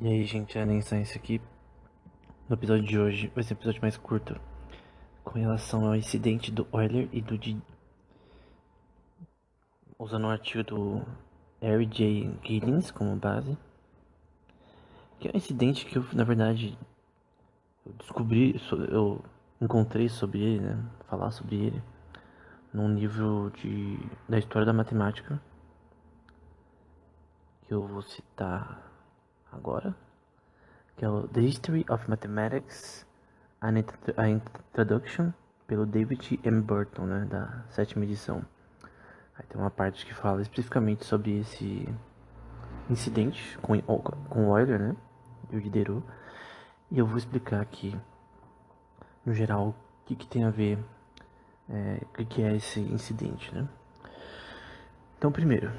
E aí, gente, a Science aqui. No episódio de hoje vai ser um episódio mais curto com relação ao incidente do Euler e do usando o artigo do Harry J. Giddens como base, que é um incidente que eu, na verdade, eu descobri, eu encontrei sobre ele, né, falar sobre ele num livro da história da matemática que eu vou citar agora, que é o The History of Mathematics, a Introduction, pelo David M. Burton, né, da sétima edição. Aí tem uma parte que fala especificamente sobre esse incidente com Euler, né, e o Diderot. E eu vou explicar aqui, no geral, o que tem a ver, o que é esse incidente, né. Então, primeiro,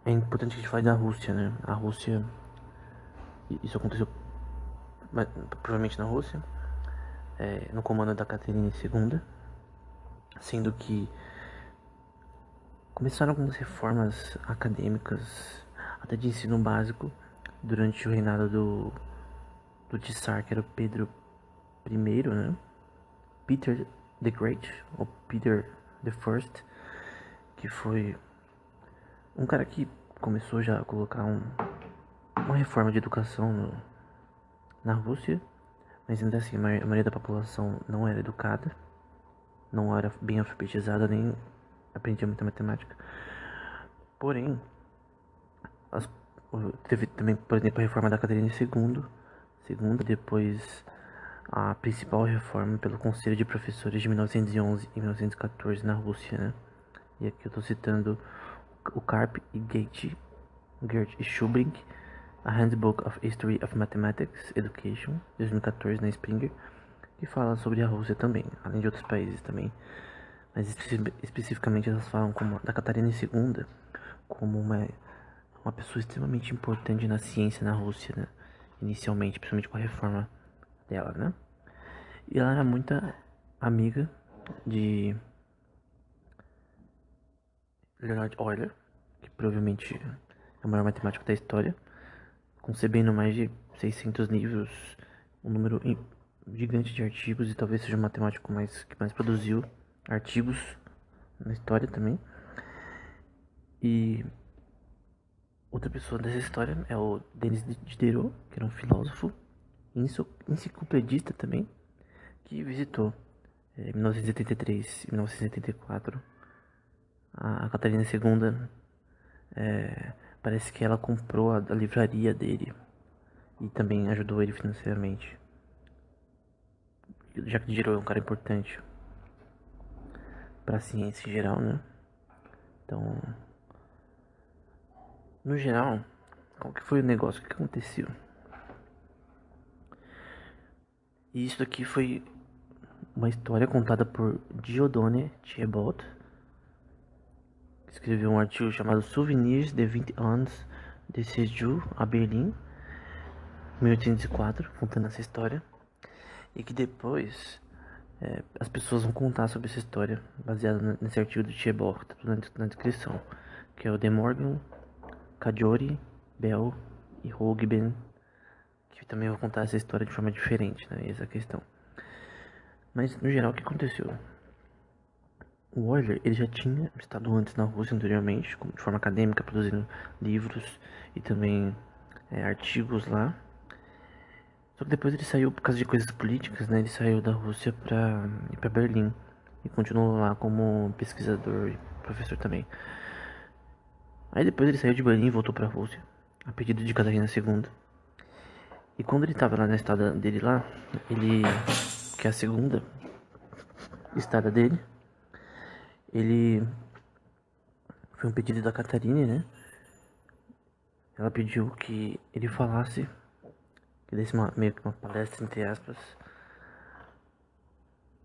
é importante que a gente fale da Rússia, né. A Rússia, isso aconteceu provavelmente na Rússia, no comando da Caterina II, sendo que começaram algumas reformas acadêmicas, até de ensino básico, durante o reinado do Tsar, que era o Pedro I, né? Peter the Great, ou Peter the First, que foi um cara que começou já a colocar uma reforma de educação na Rússia, mas ainda assim a maioria da população não era educada, não era bem alfabetizada, nem aprendia muita matemática. Porém, as, teve também, por exemplo, a reforma da Catarina II, depois a principal reforma pelo Conselho de Professores de 1911 e 1914 na Rússia, né? E aqui eu estou citando o Karp e Gert e Schubring, A Handbook of History of Mathematics Education, 2014 na Springer, que fala sobre a Rússia também, além de outros países também. Mas especificamente elas falam como da Catarina II como uma pessoa extremamente importante na ciência na Rússia, né? Inicialmente, principalmente com a reforma dela, né? E ela era muito amiga de Leonhard Euler, que provavelmente é o maior matemático da história, concebendo mais de 600 livros, um número gigante de artigos, e talvez seja o matemático que mais produziu artigos na história também. E outra pessoa dessa história é o Denis Diderot, que era um filósofo enciclopedista também, que visitou em 1973 e 1974 a Catarina II. Parece que ela comprou a livraria dele e também ajudou ele financeiramente, já que Diderot é um cara importante para a ciência em geral, né? Então, no geral, qual que foi o negócio? O que aconteceu? E isso aqui foi uma história contada por Dieudonné Thibault, que escreveu um artigo chamado Souvenirs de 20 ans de séjour a Berlim, 1804, contando essa história. E que depois as pessoas vão contar sobre essa história, baseada nesse artigo do Thibault, que tá na descrição, que é o De Morgan, Cajori, Bell e Hogben, que também vão contar essa história de forma diferente, né? Essa questão. Mas, no geral, o que aconteceu? O Euler, ele já tinha estado antes na Rússia anteriormente, de forma acadêmica, produzindo livros e também artigos lá. Só que depois ele saiu por causa de coisas políticas, né? Ele saiu da Rússia pra ir pra Berlim e continuou lá como pesquisador e professor também. Aí depois ele saiu de Berlim e voltou pra Rússia, a pedido de Catarina II. E quando ele tava lá na estada dele lá, ele, que é a segunda estada dele, ele foi um pedido da Catarina, né? Ela pediu que ele falasse, que desse meio que uma palestra, entre aspas,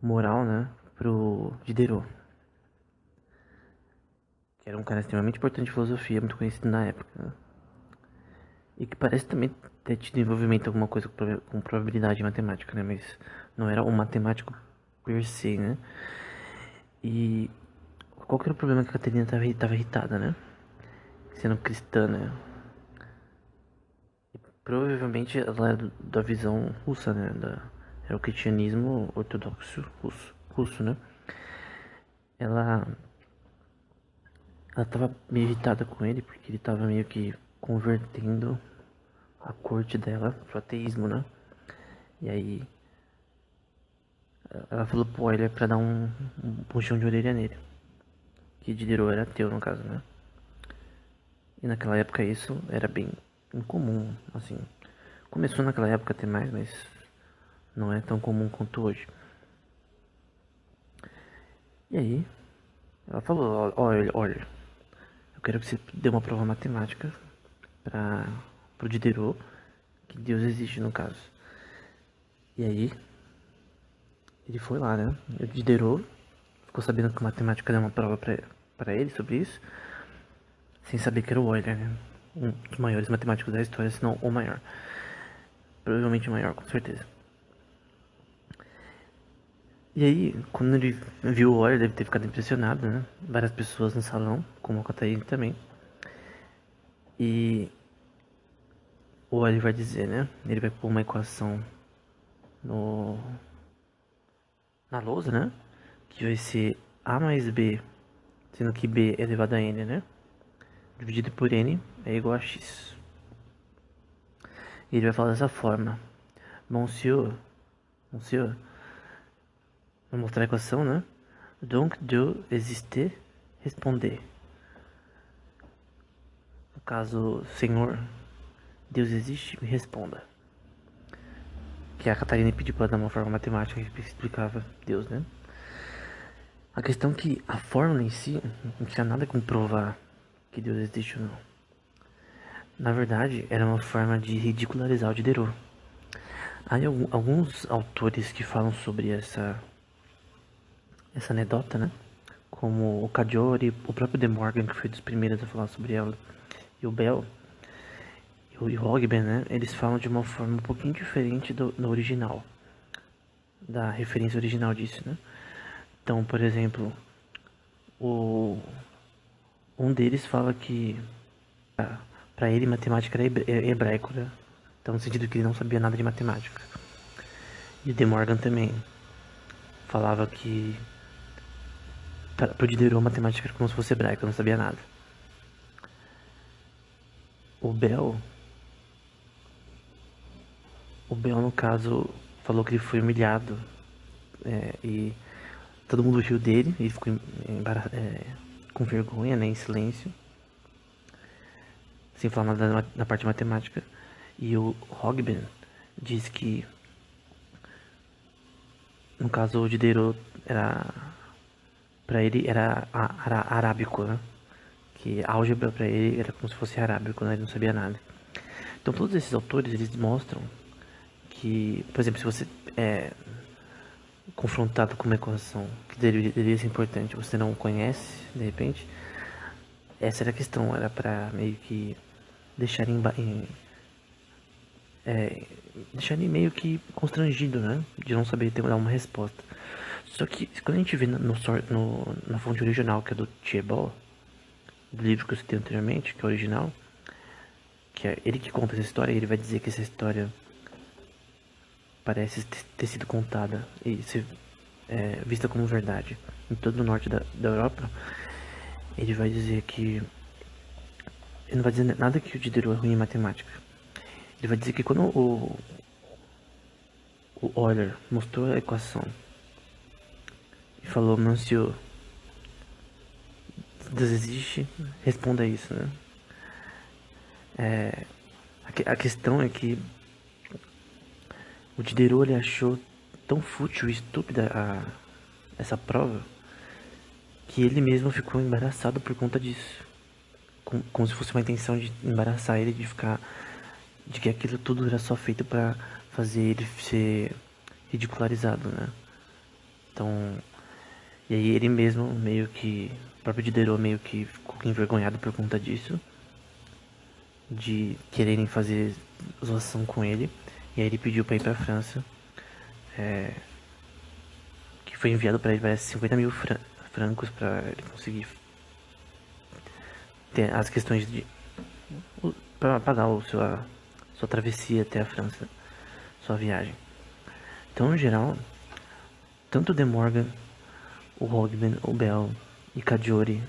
moral, né? Pro Diderot, que era um cara extremamente importante de filosofia, muito conhecido na época, né? E que parece também ter tido envolvimento em alguma coisa com probabilidade matemática, né? Mas não era um matemático per se, né? E qual que era o problema que a Catarina tava irritada, né? Sendo cristã, né? Provavelmente ela é da visão russa, né? É o cristianismo ortodoxo russo, né? Ela, ela tava meio irritada com ele porque ele tava meio que convertendo a corte dela pro ateísmo, né? E aí ela falou pro Euler pra dar um puxão de orelha nele. Que Diderot era ateu, no caso, né? E naquela época isso era bem incomum, assim. Começou naquela época a ter mais, mas não é tão comum quanto hoje. E aí, ela falou, olha, eu quero que você dê uma prova matemática pro Diderot, que Deus existe no caso. E aí, ele foi lá, né? E o Diderot ficou sabendo que a matemática deu uma prova pra ele sobre isso, sem saber que era o Euler, né? Um dos maiores matemáticos da história, se não o maior. Provavelmente o maior, com certeza. E aí, quando ele viu o Euler, deve ter ficado impressionado, né? Várias pessoas no salão, como a Catarina também. E o Euler vai dizer, né? Ele vai pôr uma equação no, na lousa, né? Que vai ser A mais B, sendo que B é elevado a N, né? Dividido por N é igual a X. E ele vai falar dessa forma. Monsieur, vai mostrar a equação, né? Donc, Dieu existe, responder. No caso, Senhor, Deus existe, me responda. Que a Catarina pediu para dar uma forma matemática que explicava Deus, né? A questão é que a fórmula em si não tinha nada como provar que Deus existe ou não. Na verdade, era uma forma de ridicularizar o Diderot. Há alguns autores que falam sobre essa anedota, né? Como o Caggiore, o próprio De Morgan, que foi dos primeiros a falar sobre ela, e o Bell, e o Hogben, né? Eles falam de uma forma um pouquinho diferente do original, da referência original disso, né? Então, por exemplo, um deles fala que para ele matemática era hebraico, né? Então, no sentido que ele não sabia nada de matemática. E o De Morgan também falava que pro Diderot matemática era como se fosse hebraico, não sabia nada. O Bell, o Bell no caso falou que ele foi humilhado e todo mundo riu dele, ele ficou com vergonha, né, em silêncio, sem falar nada na parte matemática. E o Hogben diz que no caso o Diderot era para ele era arábico, né? Que álgebra para ele era como se fosse arábico, né? Ele não sabia nada. Então todos esses autores eles mostram que, por exemplo, se você é confrontado com uma equação que deveria ser importante, você não conhece, de repente, essa era a questão, era para meio que deixar deixar ele meio que constrangido, né? De não saber dar uma resposta. Só que quando a gente vê na fonte original, que é do Thibault, do livro que eu citei anteriormente, que é original, que é ele que conta essa história, e ele vai dizer que essa história parece ter sido contada e ser vista como verdade em todo o norte da Europa. Ele vai dizer que ele não vai dizer nada que o Diderot é ruim em matemática. Ele vai dizer que quando o Euler mostrou a equação e falou, Monsieur, Deus existe, responda isso, né? A questão é que o Diderot ele achou tão fútil e estúpida essa prova que ele mesmo ficou embaraçado por conta disso. Como se fosse uma intenção de embaraçar ele, de que aquilo tudo era só feito para fazer ele ser ridicularizado, né? Então, e aí ele mesmo meio que, o próprio Diderot meio que ficou envergonhado por conta disso, de quererem fazer zoação com ele. E aí ele pediu pra ir pra França, que foi enviado pra ele, parece 50 mil francos pra ele conseguir ter as questões de pra pagar sua sua travessia até a França, sua viagem. Então, no geral, tanto o De Morgan, o Hogben, o Bell e Cadiori,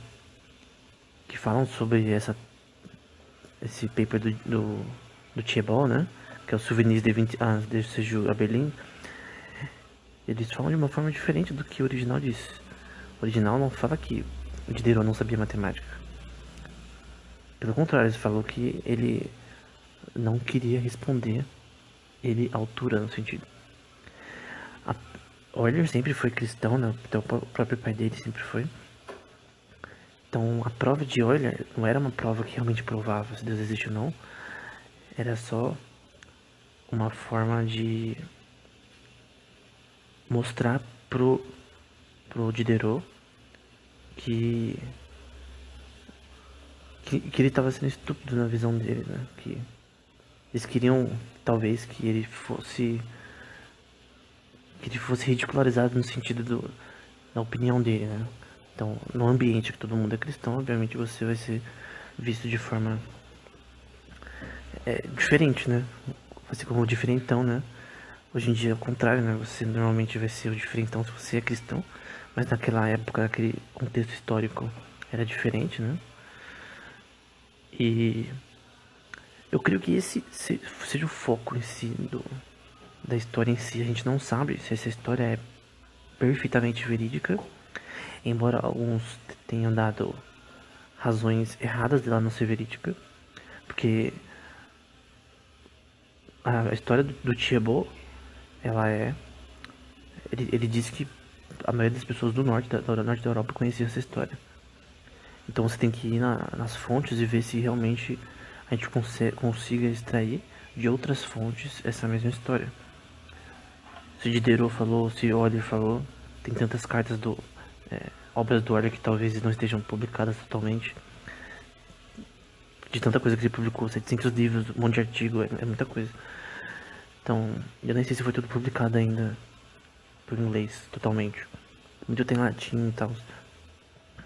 que falam sobre esse paper do Thiebol, né? Que é o Souvenirs de 20 ans de séjour à Berlim. Eles falam de uma forma diferente do que o original diz. O original não fala que o Diderot não sabia matemática. Pelo contrário, ele falou que ele não queria responder ele à altura, no sentido. Euler sempre foi cristão, né? Então, o próprio pai dele sempre foi. Então, a prova de Euler não era uma prova que realmente provava se Deus existe ou não. Era só uma forma de mostrar pro Diderot que ele estava sendo estúpido na visão dele, né? Que eles queriam, talvez, que ele fosse ridicularizado no sentido da opinião dele, né? Então, no ambiente que todo mundo é cristão, obviamente você vai ser visto de forma diferente, né? Você como diferentão, né? Hoje em dia é o contrário, né? Você normalmente vai ser o diferentão se você é cristão, mas naquela época, naquele contexto histórico, era diferente, né? E eu creio que esse seja o foco em si da história em si. A gente não sabe se essa história é perfeitamente verídica, embora alguns tenham dado razões erradas dela não ser verídica, porque a história do Thibaut, ela é... Ele disse que a maioria das pessoas do norte da Europa conhecia essa história. Então você tem que ir nas fontes e ver se realmente a gente consiga extrair de outras fontes essa mesma história. Se Diderot falou, se Euler falou, tem tantas cartas obras do Euler que talvez não estejam publicadas totalmente. De tanta coisa que ele publicou, 700 livros, um monte de artigo, é muita coisa. Então, eu nem sei se foi tudo publicado ainda por inglês, totalmente. Muito tem latim e tal.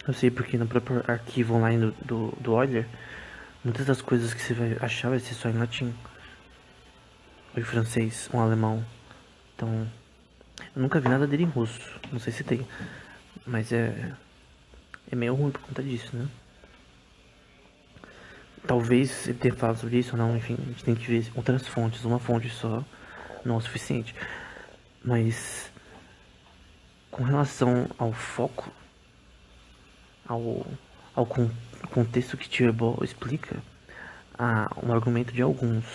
Eu sei porque no próprio arquivo online do Euler, muitas das coisas que você vai achar vai ser só em latim. Ou em francês, ou em alemão. Então, eu nunca vi nada dele em russo. Não sei se tem. Mas é meio ruim por conta disso, né? Talvez ele tenha falado sobre isso ou não, enfim, a gente tem que ver outras fontes. Uma fonte só não é o suficiente. Mas com relação ao foco, ao, ao contexto que Tierbo explica, há um argumento de alguns,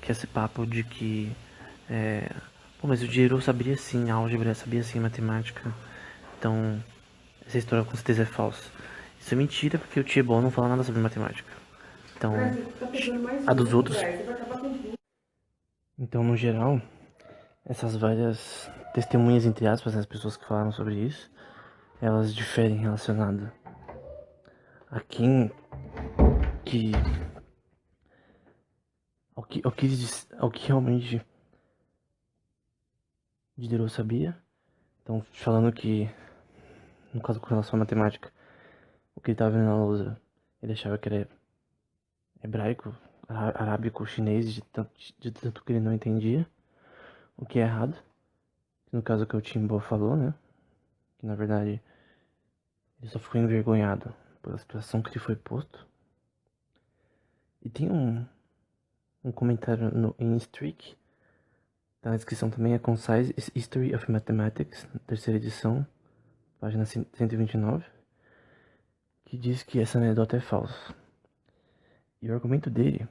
que é esse papo de que pô, mas o Diderot sabia sim álgebra, sabia sim matemática, então essa história com certeza é falsa. Isso é mentira porque o Tierbo não fala nada sobre matemática. Então, a dos outros. Então, no geral, essas várias testemunhas, entre aspas, as pessoas que falaram sobre isso, elas diferem relacionado a quem que ao que realmente Diderot sabia. Então, falando que, no caso com relação à matemática, o que ele estava vendo na lousa, ele achava que era hebraico, arábico, chinês, de tanto que ele não entendia, o que é errado. No caso que o Timbo falou, né? Que na verdade ele só ficou envergonhado pela situação que lhe foi posto. E tem um comentário em Streak, tá na descrição também, é Concise History of Mathematics, terceira edição, página 129, que diz que essa anedota é falsa. E o argumento dele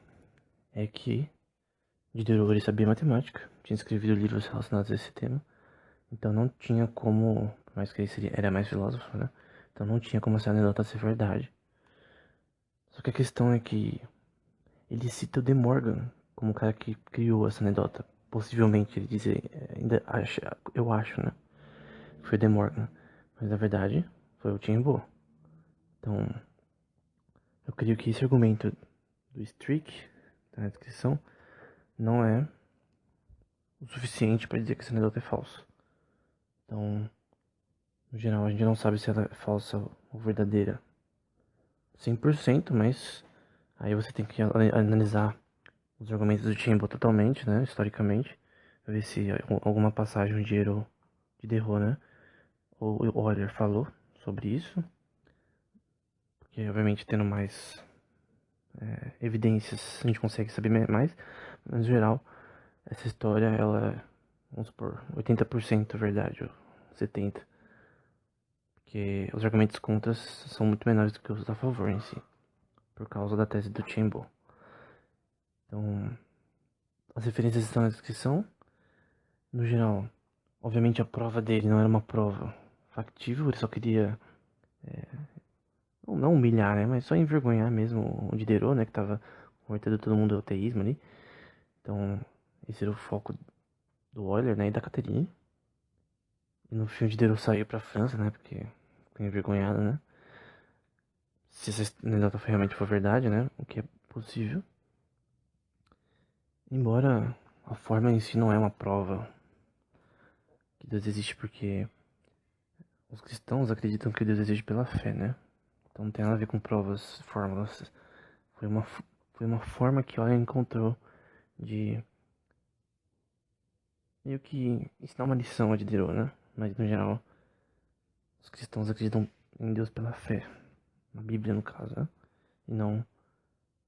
é que Diderot ele sabia matemática, tinha escrevido livros relacionados a esse tema, então não tinha como, por mais que ele era mais filósofo, né? Então não tinha como essa anedota ser verdade. Só que a questão é que ele cita o De Morgan como o cara que criou essa anedota. Possivelmente, ele diz, ainda acha, eu acho, né? Foi o De Morgan. Mas na verdade, foi o Timbo. Então, eu creio que esse argumento do Streak, tá na descrição, não é o suficiente para dizer que essa anedota é falsa. Então, no geral, a gente não sabe se ela é falsa ou verdadeira 100%, mas aí você tem que analisar os argumentos do Chamber totalmente, né? Historicamente. Ver se alguma passagem de Derro, né? O Euler falou sobre isso. Porque, obviamente, tendo mais evidências, a gente consegue saber mais. Mas, no geral, essa história, ela é, vamos supor, 80% verdade, ou 70%. Porque os argumentos contra são muito menores do que os a favor em si. Por causa da tese do Chamber. Então, as referências estão na descrição. No geral, obviamente a prova dele não era uma prova factível, ele só queria não humilhar, né, mas só envergonhar mesmo o Diderot, né, que tava convertendo todo mundo ao ateísmo ali. Então, esse era o foco do Euler, né, e da Catherine. E no fim o Diderot saiu pra França, né, porque ficou envergonhado, né. Se essa anedota realmente for verdade, né, o que é possível. Embora a forma em si não é uma prova que Deus existe, porque os cristãos acreditam que Deus existe pela fé, né? Então não tem nada a ver com provas, fórmulas. Foi uma, foi uma forma que Euler encontrou de meio que ensinar uma lição a Diderot, né? Mas no geral, os cristãos acreditam em Deus pela fé, na Bíblia no caso, né? E não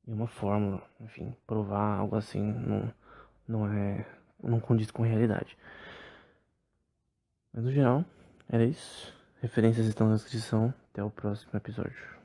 em uma fórmula, enfim, provar algo assim não condiz com a realidade. Mas no geral, era isso. Referências estão na descrição. Até o próximo episódio.